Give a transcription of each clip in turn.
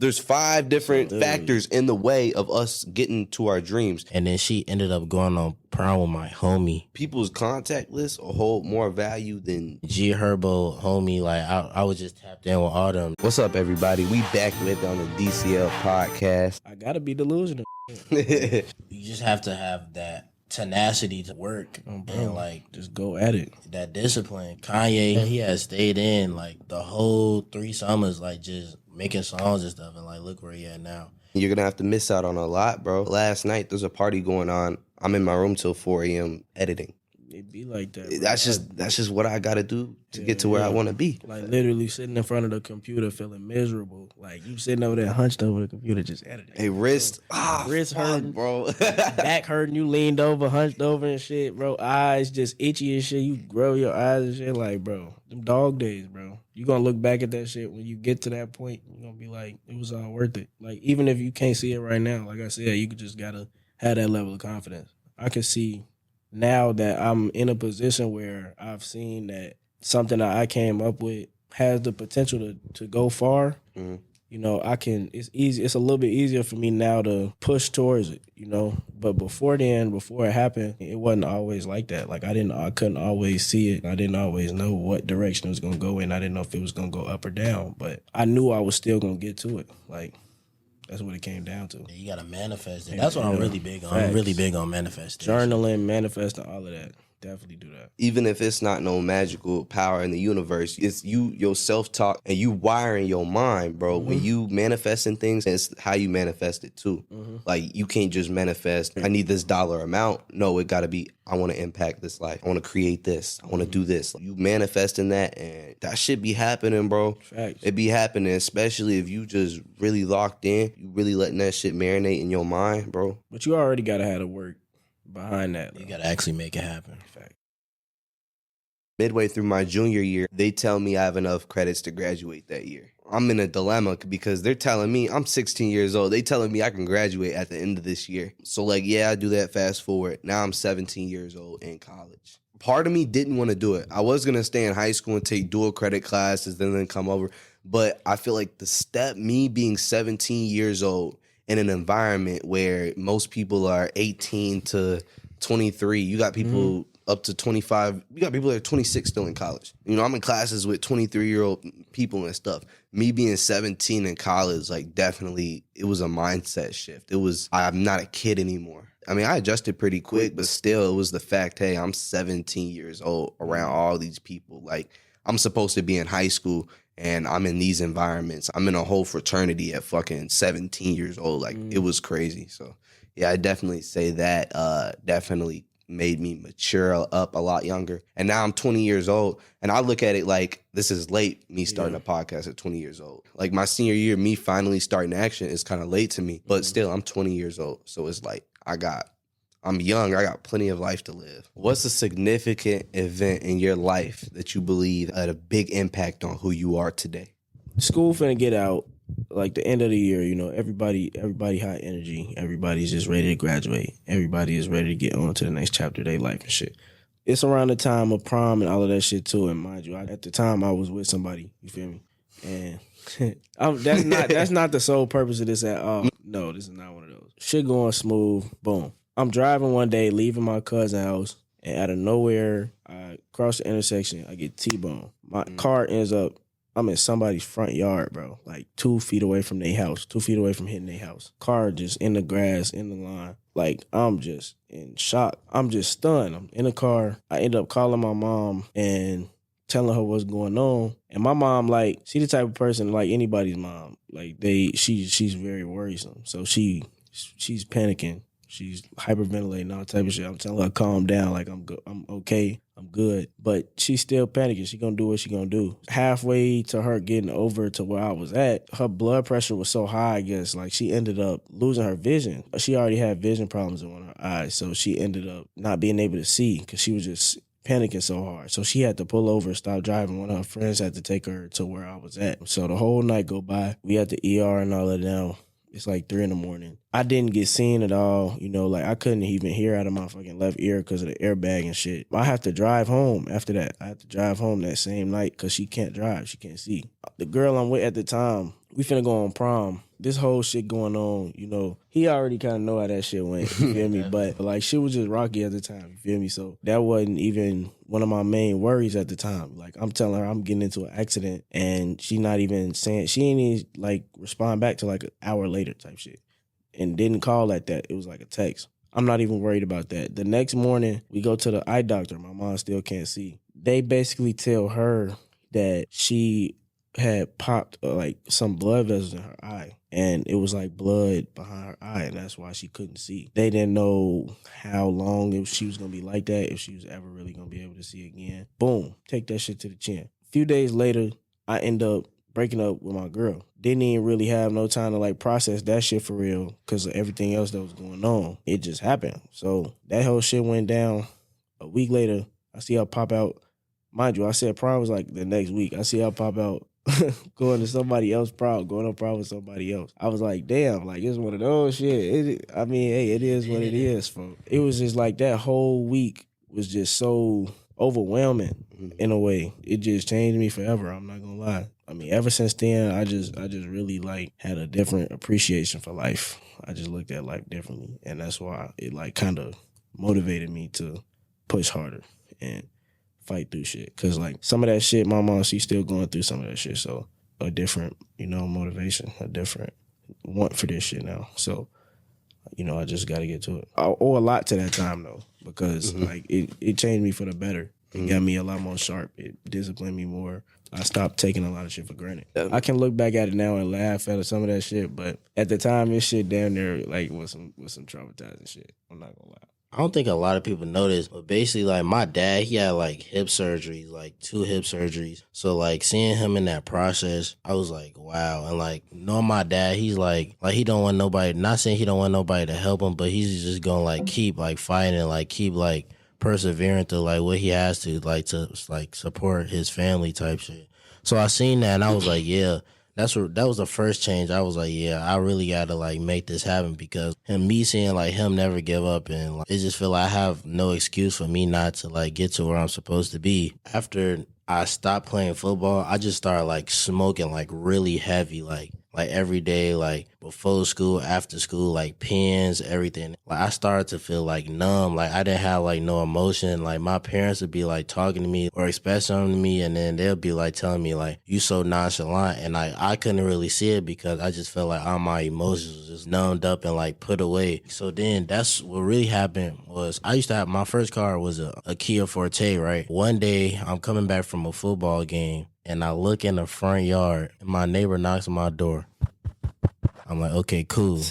There's 5 different factors in the way of us getting to our dreams. And then she ended up going on prom with my homie. People's contact list will hold more value than G Herbo, homie. Like, I was just tapped in with all them. What's up, everybody? We back with on the DCL podcast. I gotta be delusional. You just have to have that tenacity to work and like just go at it. That discipline. Kanye, he has stayed in like the whole 3 summers, like just making songs and stuff, and like look where he at now. You're gonna have to miss out on a lot, bro. Last night there's a party going on. I'm in my room till 4 a.m. editing. It be like that. Bro. That's just what I gotta do to get to where I want to be. Like literally sitting in front of the computer feeling miserable. Like you sitting over there hunched over the computer just editing. Hey, wrist hurting, bro. Back hurting. You leaned over, hunched over and shit, bro. Eyes just itchy and shit. You grow your eyes and shit. Like, bro, them dog days, bro. You gonna look back at that shit when you get to that point. You gonna be like, it was all worth it. Like even if you can't see it right now, like I said, you just gotta have that level of confidence. I can see. Now that I'm in a position where I've seen that something that I came up with has the potential to go far, you know, it's easy. It's a little bit easier for me now to push towards it, you know. But before it happened, it wasn't always like that. Like I couldn't always see it. I didn't always know what direction it was gonna go in. I didn't know if it was gonna go up or down. But I knew I was still gonna get to it. Like. That's what it came down to. You gotta manifest it. That's what I'm really big on. I'm really big on manifesting. Journaling, manifesting, all of that. Definitely do that. Even if it's not no magical power in the universe, it's you, your self-talk, and you wiring your mind, bro. When you manifesting things, it's how you manifest it too. Like you can't just manifest, I need this dollar amount. No, it gotta be, I want to impact this life. I want to create this. I want to do this. You manifesting that, and that shit be happening, bro. Facts. It be happening, especially if you just really locked in. You really letting that shit marinate in your mind, bro. But you already gotta have the work behind that. You gotta actually make it happen. Fact. Midway through my junior year, they tell me I have enough credits to graduate that year. I'm in a dilemma because they're telling me I'm 16 years old. They telling me I can graduate at the end of this year. So like, yeah, I do that. Fast forward. Now I'm 17 years old in college. Part of me didn't want to do it. I was going to stay in high school and take dual credit classes and then come over. But I feel like the step, me being 17 years old in an environment where most people are 18 to 23, you got people up to 25. You got people that are 26 still in college. You know, I'm in classes with 23-year-old people and stuff. Me being 17 in college, like definitely, it was a mindset shift. It was, I'm not a kid anymore. I mean, I adjusted pretty quick, but still it was the fact, hey, I'm 17 years old around all these people. Like I'm supposed to be in high school and I'm in these environments. I'm in a whole fraternity at fucking 17 years old. Like it was crazy. So yeah, I definitely say that definitely made me mature up a lot younger. And now I'm 20 years old. And I look at it like this is late, me starting a podcast at 20 years old. Like my senior year, me finally starting action is kind of late to me. But still, I'm 20 years old. So it's like I'm young. I got plenty of life to live. What's a significant event in your life that you believe had a big impact on who you are today? School finna get out. Like the end of the year, you know, everybody high energy. Everybody's just ready to graduate. Everybody is ready to get on to the next chapter of their life and shit. It's around the time of prom and all of that shit too. And mind you, at the time I was with somebody. You feel me? And that's not the sole purpose of this at all. No, this is not one of those. Shit going smooth. Boom. I'm driving one day, leaving my cousin's house, and out of nowhere, I cross the intersection. I get T-boned. My car ends up. I'm in somebody's front yard, bro. Like 2 feet away from their house. 2 feet away from hitting their house. Car just in the grass, in the line. Like, I'm just in shock. I'm just stunned. I'm in the car. I end up calling my mom and telling her what's going on. And my mom, like, she the type of person, like anybody's mom. Like, she's very worrisome. So she's panicking. She's hyperventilating, all type of shit. I'm telling her, calm down, like I'm okay, I'm good. But she's still panicking. She gonna do what she gonna do. Halfway to her getting over to where I was at, her blood pressure was so high, I guess, like she ended up losing her vision. She already had vision problems in one of her eyes, so she ended up not being able to see because she was just panicking so hard. So she had to pull over and stop driving. One of her friends had to take her to where I was at. So the whole night go by. We at the ER and all that now. It's like 3 a.m. I didn't get seen at all. You know, like I couldn't even hear out of my fucking left ear because of the airbag and shit. I have to drive home after that. I have to drive home that same night because she can't drive. She can't see. The girl I'm with at the time, we finna go on prom. This whole shit going on, you know, he already kind of know how that shit went, you feel me? But like shit was just rocky at the time, you feel me? So that wasn't even one of my main worries at the time. Like I'm telling her I'm getting into an accident and she not even saying, she ain't even like respond back to like an hour later type shit. And didn't call at that. It was like a text. I'm not even worried about that. The next morning, we go to the eye doctor. My mom still can't see. They basically tell her that she had popped like some blood vessels in her eye. And it was like blood behind her eye. And that's why she couldn't see. They didn't know how long if she was going to be like that, if she was ever really going to be able to see again. Boom. Take that shit to the chin. A few days later, I end up breaking up with my girl. Didn't even really have no time to like process that shit for real because of everything else that was going on. It just happened. So that whole shit went down. A week later, I see her pop out. Mind you, I said prom was like the next week. I see her pop out going to somebody else's prom, going on prom with somebody else. I was like, damn, like it's one of those shit. I mean, hey, it is what it is, folks. It was just like that whole week was just so overwhelming in a way. It just changed me forever. I'm not gonna lie. I mean, ever since then, I just really like had a different appreciation for life. I just looked at life differently, and that's why it like kind of motivated me to push harder and fight through shit. Cause like some of that shit, my mom, she's still going through some of that shit. So a different, you know, motivation, a different want for this shit now. So, you know, I just got to get to it. I owe a lot to that time though, because like it changed me for the better. It got me a lot more sharp. It disciplined me more. I stopped taking a lot of shit for granted. I can look back at it now and laugh at some of that shit, but at the time, this shit damn near like was some traumatizing shit. I'm not gonna lie. I don't think a lot of people know this, but basically, like, my dad, he had, like, hip surgeries, like, 2 hip surgeries. So, like, seeing him in that process, I was like, wow. And, like, knowing my dad, he's, like, he don't want nobody, not saying he don't want nobody to help him, but he's just gonna, like, keep, like, fighting, like, keep, like, persevering through, like, what he has to, like, support his family type shit. So I seen that, and I was like, yeah. That was the first change. I was like, yeah, I really got to, like, make this happen because me seeing, like, him never give up and, like, it just feel like I have no excuse for me not to, like, get to where I'm supposed to be. After I stopped playing football, I just started, like, smoking, like, really heavy, like every day, like, before school, after school, like, pens, everything. Like, I started to feel, like, numb. Like, I didn't have, like, no emotion. Like, my parents would be, like, talking to me or expressing something to me, and then they'll be, like, telling me, like, you so nonchalant. And I couldn't really see it because I just felt like all my emotions was just numbed up and, like, put away. So then that's what really happened was I used to have, my first car was a Kia Forte, right? One day, I'm coming back from a football game, and I look in the front yard, and my neighbor knocks on my door. I'm like, okay, cool.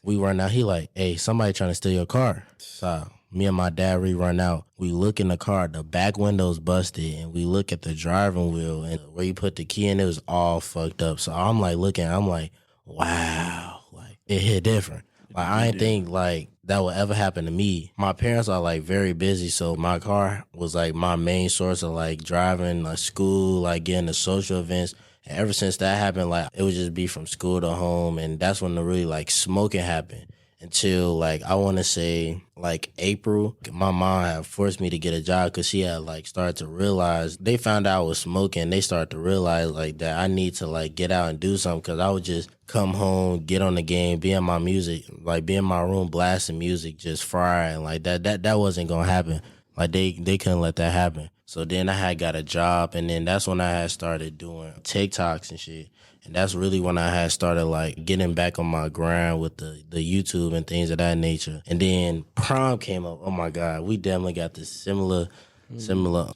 We run out. He like, hey, somebody trying to steal your car. So me and my dad, we run out. We look in the car. The back window's busted, and we look at the driving wheel, and where you put the key in, it was all fucked up. So I'm like looking. I'm like, wow, like it hit different. Like I didn't think like that would ever happen to me. My parents are like very busy, so my car was like my main source of like driving, like school, like getting to social events. And ever since that happened, like it would just be from school to home, and that's when the really like smoking happened. Until like I want to say like April, my mom had forced me to get a job because she had like started to realize they found out I was smoking. They started to realize like that I need to like get out and do something because I would just come home, get on the game, be in my music, like be in my room blasting music, just frying like that wasn't gonna happen. Like they couldn't let that happen. So then I had got a job, and then that's when I had started doing TikToks and shit. And that's really when I had started like getting back on my grind with the YouTube and things of that nature. And then prom came up. Oh my God, we definitely got this similar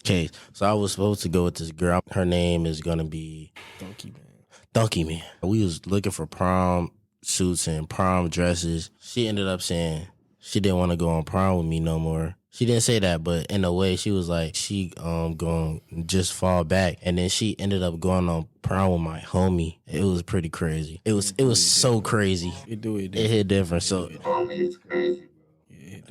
case. So I was supposed to go with this girl. Her name is gonna be Donkey Man. We was looking for prom suits and prom dresses. She ended up saying she didn't want to go on prom with me no more. She didn't say that, but in a way, she was like, she going to just fall back. And then she ended up going on prom with my homie. It was pretty crazy. It was so crazy. It hit different. So, It's crazy,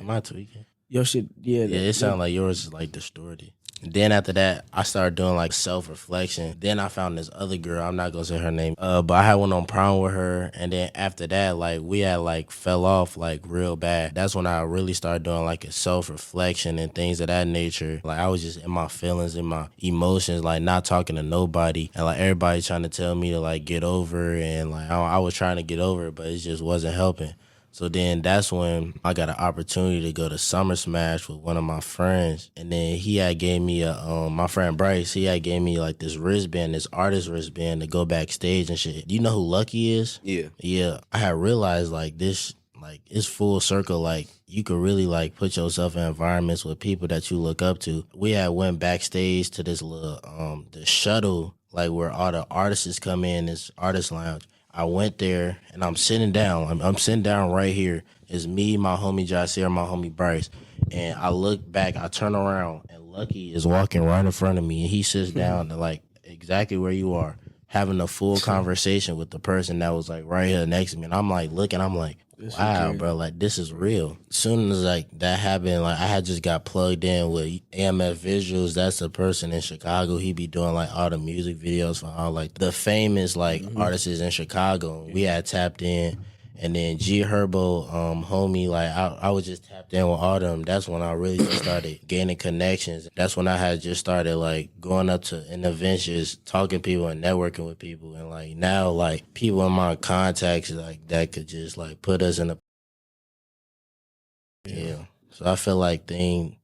bro. am I tweaking? Your shit, yeah. Yeah, it sounded like yours is like distorted. Then after that, I started doing like self-reflection. Then I found this other girl. I'm not gonna say her name. But I had went on prom with her. And then after that, like we had like fell off like real bad. That's when I really started doing like a self-reflection and things of that nature. Like I was just in my feelings, in my emotions, like not talking to nobody. And like everybody trying to tell me to like get over it. And like I was trying to get over it, but it just wasn't helping. So then that's when I got an opportunity to go to Summer Smash with one of my friends. And then he had gave me my friend Bryce, he had gave me like this wristband, this artist wristband to go backstage and shit. Do you know who Lucki is? Yeah. Yeah. I had realized like this, like it's full circle. Like you could really like put yourself in environments with people that you look up to. We had went backstage to this little, the shuttle, like where all the artists come in, this artist lounge. I went there and I'm sitting down. I'm sitting down right here. It's me, my homie Jasier, my homie Bryce. And I look back, I turn around, and Lucki is walking right in front of me. And he sits down to like exactly where you are, having a full conversation with the person that was like right here next to me. And I'm like looking, I'm like, wow, bro, like this is real. As soon as like that happened, like I had just got plugged in with AMF Visuals. That's a person in Chicago. He be doing like all the music videos for all like the famous like artists in Chicago. We had tapped in. And then G Herbo, homie, like I was just tapped in with all them. That's when I really just started gaining connections. That's when I had just started like going up to in events, just talking to people and networking with people. And like now, like people in my contacts like that could just like put us in a yeah. So I feel like things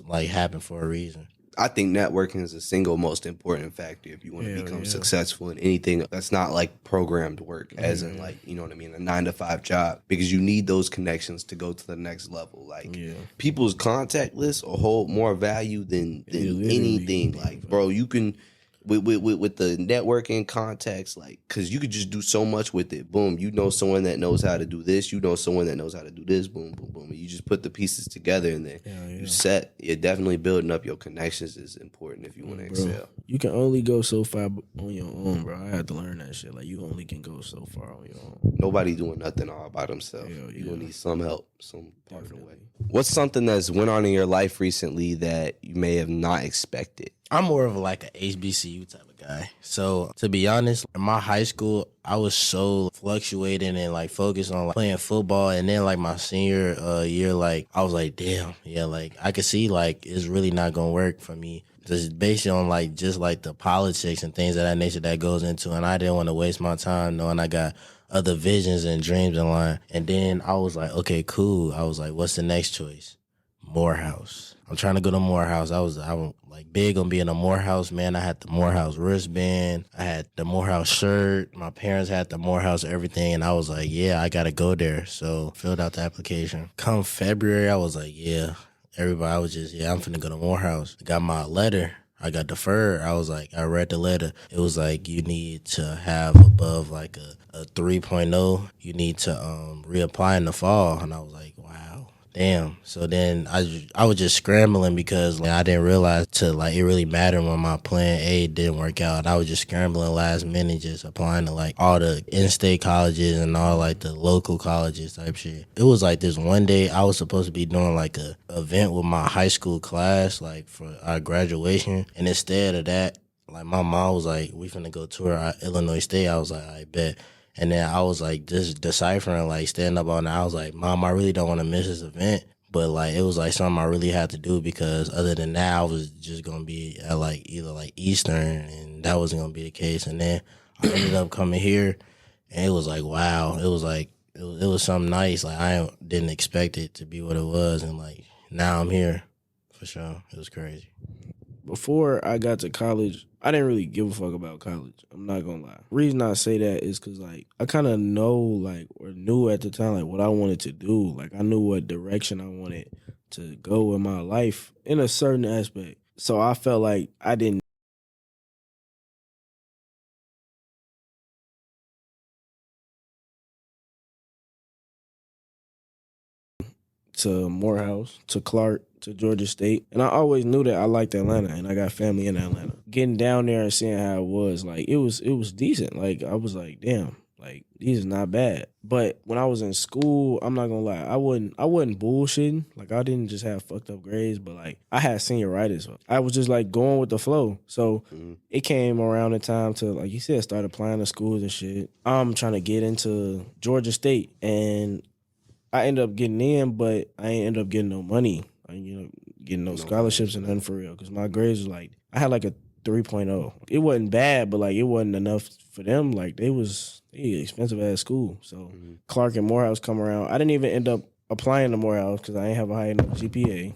like happen for a reason. I think networking is the single most important factor if you want to become successful in anything that's not like programmed work, as in like, you know what I mean, a 9-to-5 job, because you need those connections to go to the next level. Like people's contact lists will hold more value than anything. Like, bro, you can with the networking contacts, like, because you could just do so much with it. Boom, you know someone that knows how to do this. You know someone that knows how to do this. Boom, boom, boom. You just put the pieces together and then you set. You're definitely building up your connections is important if you want to excel. You can only go so far on your own, bro. I had to learn that shit. Like, you only can go so far on your own. Nobody doing nothing all by themselves. You're going to need some help, some part of the way. What's something that's went on in your life recently that you may have not expected? I'm more of like an HBCU type of guy. So to be honest, in my high school, I was so fluctuating and like focused on like playing football. And then like my senior year, like I was like, damn, yeah, like I could see like it's really not gonna work for me. Just based on like just like the politics and things of that nature that goes into, and I didn't want to waste my time knowing I got other visions and dreams in line. And then I was like, okay, cool. I was like, what's the next choice? Morehouse. I'm trying to go to Morehouse. I was like big on being a Morehouse man. I had the Morehouse wristband. I had the Morehouse shirt. My parents had the Morehouse everything. And I was like, yeah, I got to go there. So filled out the application. Come February, I was like, yeah. Everybody, I was just, yeah, I'm finna go to Morehouse. Got my letter. I got deferred. I was like, I read the letter. It was like, you need to have above like a 3.0. You need to reapply in the fall. And I was like, wow. Damn. So then I was just scrambling because like, I didn't realize it really mattered when my plan A didn't work out. I was just scrambling last minute, just applying to like all the in-state colleges and all like the local colleges type shit. It was like this one day I was supposed to be doing like a event with my high school class, like for our graduation. And instead of that, like my mom was like, we finna go tour our Illinois State. I was like, I bet. And then I was like just deciphering, like standing up all night. I was like, Mom, I really don't want to miss this event. But like it was like something I really had to do because other than that, I was just gonna be at like either like Eastern, and that wasn't gonna be the case. And then I ended up coming here, and it was like wow, it was like it was something nice. Like I didn't expect it to be what it was, and like now I'm here for sure. It was crazy. Before I got to college, I didn't really give a fuck about college. I'm not gonna lie. Reason I say that is because like I kind of know like or knew at the time like what I wanted to do. Like I knew what direction I wanted to go in my life in a certain aspect. So I felt like I didn't to Morehouse, to Clark, to Georgia State. And I always knew that I liked Atlanta and I got family in Atlanta. Getting down there and seeing how it was, like it was decent. Like I was like, damn, Like, these is not bad. But when I was in school, I'm not gonna lie, I wasn't bullshitting. Like, I didn't just have fucked up grades, but like I had senioritis. I was just like going with the flow. So it came around the time to, like you said, start applying to schools and shit. I'm trying to get into Georgia State, and I ended up getting in, but I ain't end up getting no money. I ain't end up getting no scholarships and nothing for real. Because my grades was like, I had like a 3.0. It wasn't bad, but like it wasn't enough for them. Like they expensive ass school. So Clark and Morehouse come around. I didn't even end up applying to Morehouse because I ain't have a high enough GPA.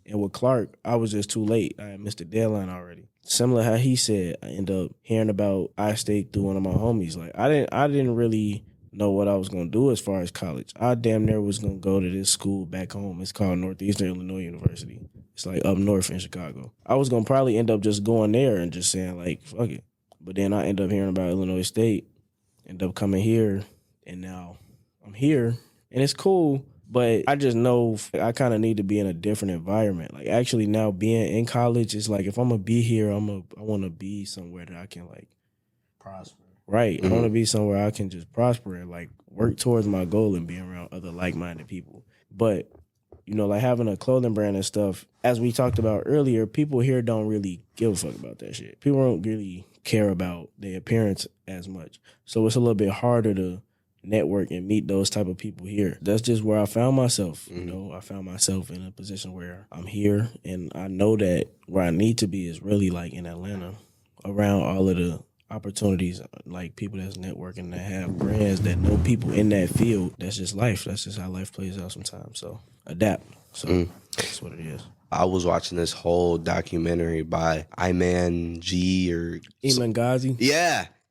And with Clark, I was just too late. I had missed the deadline already. Similar how he said, I ended up hearing about I-State through one of my homies. Like I didn't really know what I was gonna do as far as college. I damn near was gonna go to this school back home. It's called Northeastern Illinois University. It's like up north in Chicago. I was gonna probably end up just going there and just saying like, fuck it. But then I end up hearing about Illinois State, end up coming here, and now I'm here, and it's cool. But I just know I kind of need to be in a different environment. Like actually now being in college, it's like if I'm gonna be here, I want to be somewhere that I can like prosper. Right. I want to be somewhere I can just prosper and like work towards my goal and be around other like-minded people. But, you know, like having a clothing brand and stuff, as we talked about earlier, people here don't really give a fuck about that shit. People don't really care about their appearance as much. So it's a little bit harder to network and meet those type of people here. That's just where I found myself. You know, I found myself in a position where I'm here, and I know that where I need to be is really like in Atlanta, around all of the opportunities, like people that's networking, that have brands, that know people in that field. That's just life. That's just how life plays out sometimes. So adapt. So that's what it is. I was watching this whole documentary by Iman G or Iman Ghazi.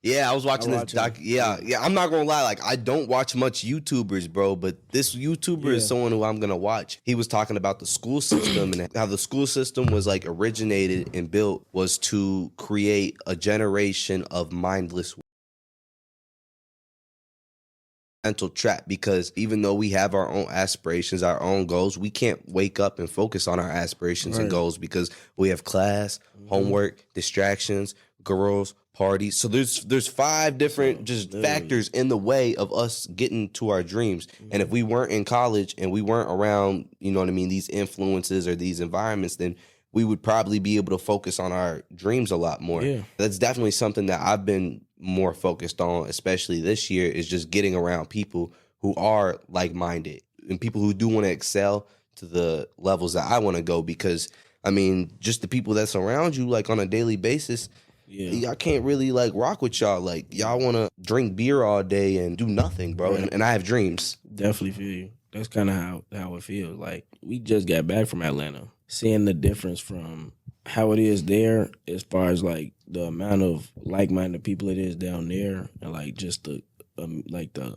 Yeah, I was watching this doc. Yeah. I'm not gonna lie, like I don't watch much YouTubers, bro, but this YouTuber is someone who I'm gonna watch. He was talking about the school system and how the school system was like originated and built was to create a generation of mindless mental trap, because even though we have our own aspirations, our own goals, we can't wake up and focus on our aspirations and goals because we have class, homework, distractions, girls, parties. So there's 5 different factors in the way of us getting to our dreams. And if we weren't in college and we weren't around, you know what I mean, these influences or these environments, then we would probably be able to focus on our dreams a lot more. Yeah. That's definitely something that I've been more focused on, especially this year, is just getting around people who are like-minded and people who do want to excel to the levels that I want to go. Because, I mean, just the people that surround you, like, on a daily basis, y'all can't really, like, rock with y'all. Like, y'all want to drink beer all day and do nothing, bro. Right. And I have dreams. Definitely feel you. That's kind of how it feels. Like, we just got back from Atlanta. Seeing the difference from how it is there as far as, like, the amount of like-minded people it is down there, and, like, just the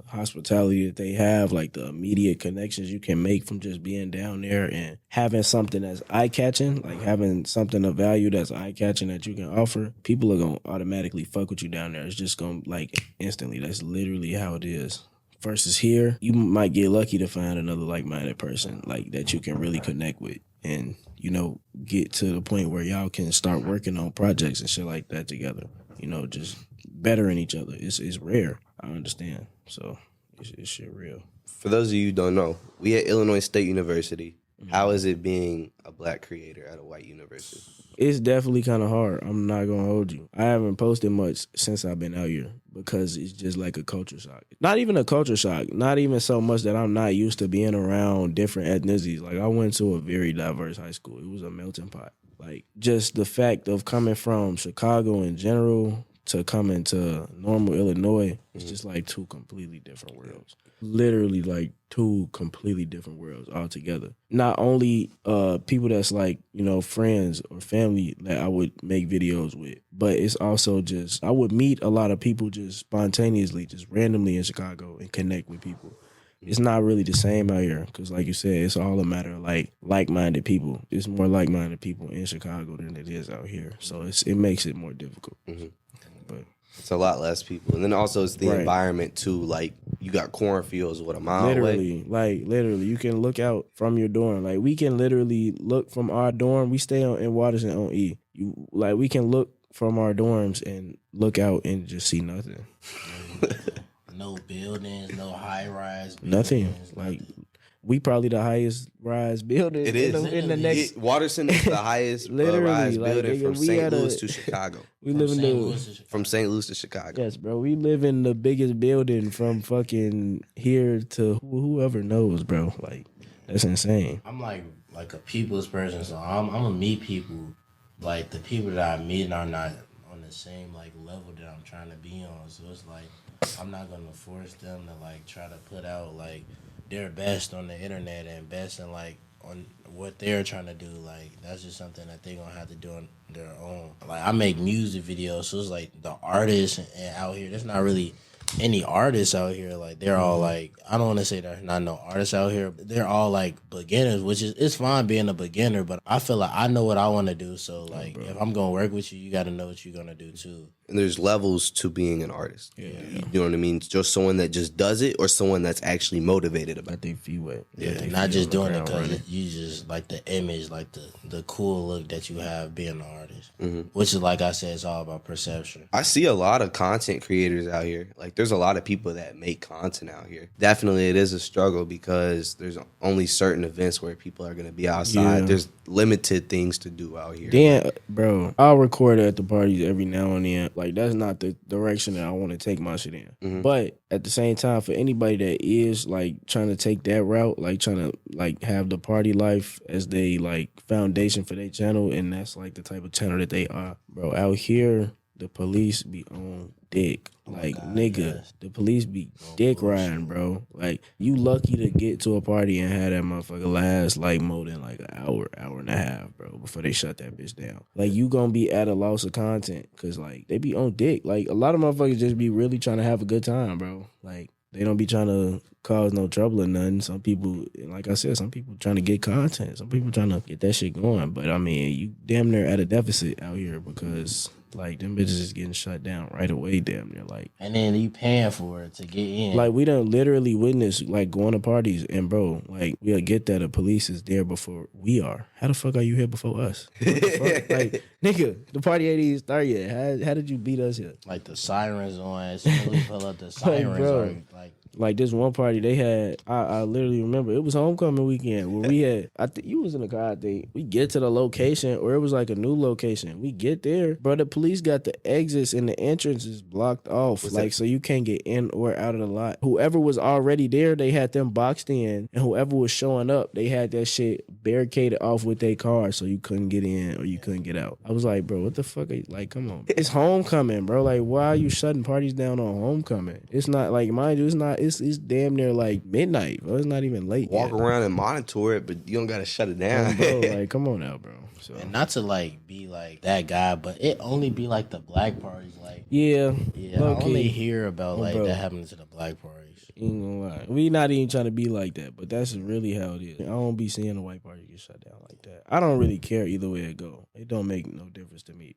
hospitality that they have, like, the immediate connections you can make from just being down there and having something that's eye-catching, like having something of value that's eye-catching that you can offer. People are going to automatically fuck with you down there. It's just going to, like, instantly. That's literally how it is. Versus here, you might get lucky to find another like-minded person, like, that you can really connect with and, you know, get to the point where y'all can start working on projects and shit like that together. You know, just bettering each other. It's rare. I understand. So it's shit real. For those of you who don't know, we at Illinois State University. How is it being a black creator at a white university? It's definitely kind of hard. I'm not going to hold you. I haven't posted much since I've been out here because it's just like a culture shock. Not even a culture shock. Not even so much that I'm not used to being around different ethnicities. Like, I went to a very diverse high school. It was a melting pot. Like, just the fact of coming from Chicago in general to coming to normal Illinois, it's just like 2 completely different worlds. Literally like 2 completely different worlds altogether. Not only people that's like, you know, friends or family that I would make videos with, but it's also just, I would meet a lot of people just spontaneously, just randomly in Chicago and connect with people. It's not really the same out here because, like you said, it's all a matter of like-minded people. It's more like-minded people in Chicago than it is out here. So it makes it more difficult. But it's a lot less people. And then also it's the environment too. Like, you got cornfields a mile away. Literally, you can look out from your dorm. Like, we can literally look from our dorm. We stay in Watterson on E. We can look from our dorms and look out and just see nothing. no buildings, no high rise. Nothing. Like we probably the highest rise building. It is. In the next. Waterson is the highest Literally, rise like, building nigga, from we St. had Louis a- to Chicago. We live in the. From St. Louis to Chicago. Yes, bro. We live in the biggest building from fucking here to whoever knows, bro. Like that's insane. I'm like a people's person, so I'm gonna meet people. Like the people that I meet are not on the same like level that I'm trying to be on. So it's like I'm not gonna force them to like try to put out like their best on the internet and best in like on what they're trying to do. Like that's just something that they're gonna have to do on their own. Like I make music videos, so it's like the artists and out here, there's not really any artists out here. Like they're all like, I don't want to say there's not no artists out here. They're all like beginners, which is, it's fine being a beginner, but I feel like I know what I want to do. So like if I'm gonna work with you, you got to know what you're gonna do too. And there's levels to being an artist. Yeah. You know what I mean? Just someone that just does it or someone that's actually motivated about Let they feet wet. Yeah, not just doing it because you just like the image, like the cool look that you have being an artist, which is like I said, it's all about perception. I see a lot of content creators out here. Like there's a lot of people that make content out here. Definitely it is a struggle because there's only certain events where people are going to be outside. Yeah. There's limited things to do out here. Then, bro, I'll record at the parties every now and then. Like, that's not the direction that I want to take my shit in. But at the same time, for anybody that is, like, trying to take that route, like, trying to, like, have the party life as they, like, foundation for their channel, and that's, like, the type of channel that they are. Bro, out here, the police be on dick. Like, nigga, the police be dick riding, bro. Like, you lucky to get to a party and have that motherfucker last, like, more than, like, an hour and a half, bro, before they shut that bitch down. Like, you gonna be at a loss of content because, like, they be on dick. Like, a lot of motherfuckers just be really trying to have a good time, bro. Like, they don't be trying to cause no trouble or nothing. Some people, like I said, some people trying to get content. Some people trying to get that shit going. But, I mean, you damn near at a deficit out here because, like, them bitches is getting shut down right away, damn near. Like, And then you paying for it to get in. like, we done literally witnessed, like, going to parties. And, bro, like, we'll get that the police is there before we are. How the fuck are you here before us? What the fuck? Like, nigga, the party ain't even started yet. How did you beat us here? Like the sirens on, as soon as we pull up the sirens bro. are like. Like this one party they had, I literally remember it was homecoming weekend where we had, I think you was in the car, I think. We get to the location, or it was like a new location. We get there, bro, the police got the exits and the entrances blocked off. So you can't get in or out of the lot. Whoever was already there, they had them boxed in, and whoever was showing up, they had that shit barricaded off with their car so you couldn't get in or you couldn't get out. I was like, bro, what the fuck are you, like, come on. It's homecoming, bro. Like, why are you shutting parties down on homecoming? It's not, like, mind you, it's damn near like midnight, bro. It's not even late Walk yet. around and monitor it, but you don't got to shut it down. Bro, like, come on now, bro. So And not to like be like that guy, but it only be like the black parties. Like, yeah, I only hear about like bro. that happening to the black parties. ain't gonna lie. We not even trying to be like that, but that's really how it is. I don't be seeing a white party get shut down like that. I don't really care either way it go. It don't make no difference to me.